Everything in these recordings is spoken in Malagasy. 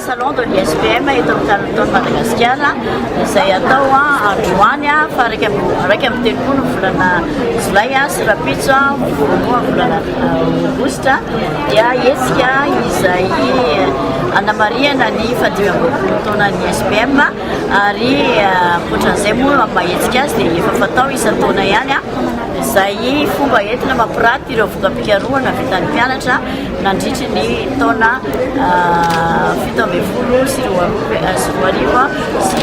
salon de l'ISPM eto amin'ny canton Madagasikara izay atao androany fa raiky amin'ny telopolo ny volana Jolay sy rapitso voalohan'ny volana Aogositra dia hetsika izay anamariana ny fahadimy taona ny ISPM ary ankoatran'izay moa mahetsika azy dia efa fatao isan-taona ihany izay fomba entina mampiraty ireo vokam-pikarohana vitan'ny mpianatra nandritry ny taona 17 sy 20 sy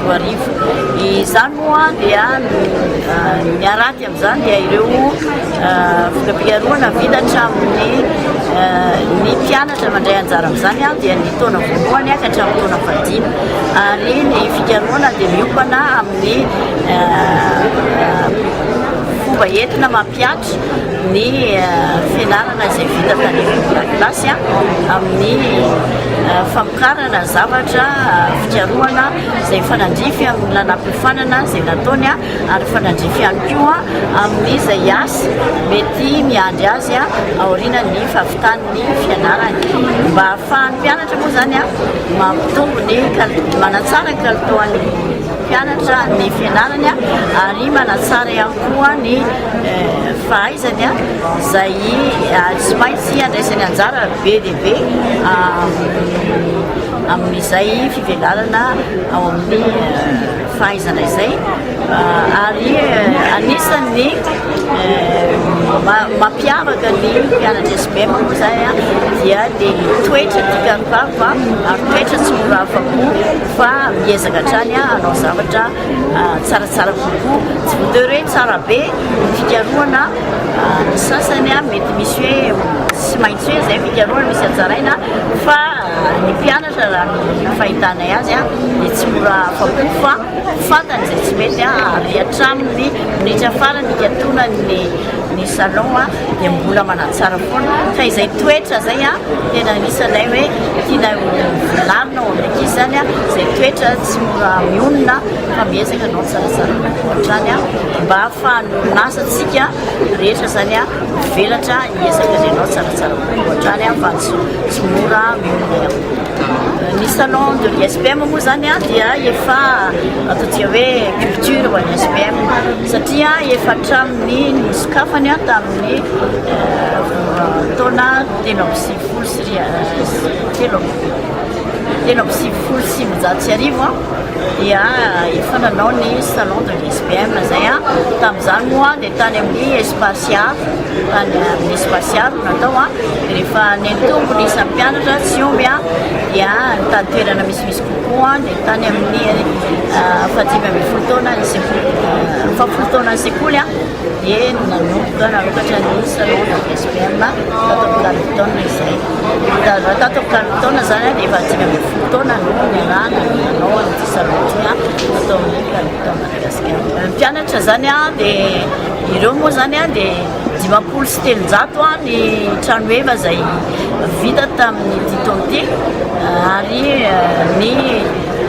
20 izany moa dia miaraty amin'izany dia ireo vokam-pikarohana vita hatramin'ny ny mpianatra mandray anjara amin'izany dia ny taona voalohany ka hatramin'ny taona fahadimy ary ny fikarohana dia miopana amin'ny fomba entina mampiatra ny fianarana izay vita tany kilasy amin'ny famokarana zavatra fikarohana izay fanandrify amin'ny lanam-piofanana izay nataony ary fanandrify ihany koa amin'ny izay asa mety miandry azy aorian'ny fahavitan'ny fianarany mba ahafahan'ny mpianatra moa zany mampitombo ny manatsara ny kalitaon'ny mpianatra ny fianarany ary manatsara ihany koa ny fahaizany izay tsy maintsy andraisany anjara be dia be amin'izay fivelarana ao amin'ny fahaizana izay ary anisan'ny mampiavaka ny mpianatra ISPM moa zany dia ny toetra tiakarokaro ary toetra tsy mora afa-po fa miezaka hatrany anao zavatra tsaratsara kokoa tsy voatery hoe tsara be ny fikarohana ny sasany mety misy hoe tsy maintsy hoe zay fikarohana misy anjaraina fa ny mpianatra raha ny fahitanay azy dia tsy mora afa-po fa fantany izay tsy mety ary hatramin'ny minitra farany ikatonany ny salon dia mbola manatsara foana fa izay toetra zay tena anisanay hoe tiana velarina ao amin'ny ankizy zany izay toetra tsy mora mionona fa miezaka anao tsaratsara ohatrany mba ahafahan'ny orinastsika rehetra zany mivelatra hiezaka zay anao tsaratsara ohatrany fa tsy mora mionona ny salon de l'ISPM moa zany dia efa ataontsika hoe culture ho an'ny ISPM satria efa hatramin'ny nisokafany tamin'ny taona 1995 dia efa nanao ny salon de l'ISPM zay tamin'izany moa dia tany amin'ny espaciar tany amin'ny espaciar natao rehefa nentombo ny isan'ny mpianatra tsy omby dia nitady toerana misimisy kokoa dia tany amin'ny fahadimy ambin'ny folo taona fahafolo taona ny sekoly dia nanomboka narokatra ny salon de l'ISPM tato taona izay tato taona zany dia efa dimy ambin'ny folo taona no niarahana nanao an'ity salon ty atao amin'ny taona Madagasikara mpianatra zany dia ireo moa zany dia 503 ny trano eva izay vita tamin'ny taona ty ary ny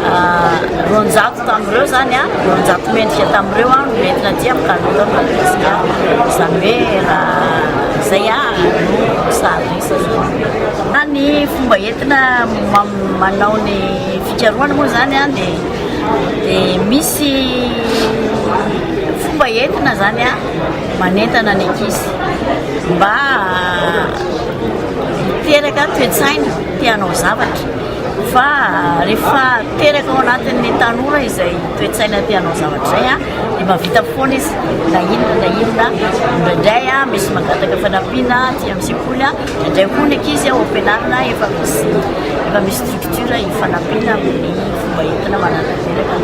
900 tamin'ireo zany 900 mendrika tamin'ireo no entina ty amin'ny canton Madagasikara izany hoe raha zay no sarisa zany ny fomba entina manao ny fikarohana moa zany dia misy fomba entina zany manentana ny ankizy mba teraka toe-tsaina tianao zavatra fa rehefa teraka ao anatin'ny tanora izay toe-tsaina tianao zavatra zay dia mahavita foana izy na inona indraindray misy magataka fanampiana ty amin'ny sekoly indray koa ny ankizy ao ampianarana efa misy structure hifanampiana amin'ny fomba entina mananateraka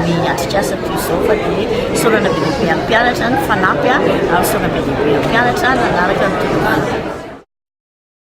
ny atrikasa toy izao fa dia saorana be dia be amin'ny mpianatra ny fanampy ary saorana be dia be amin'ny mpianatra nanaraka ny toerana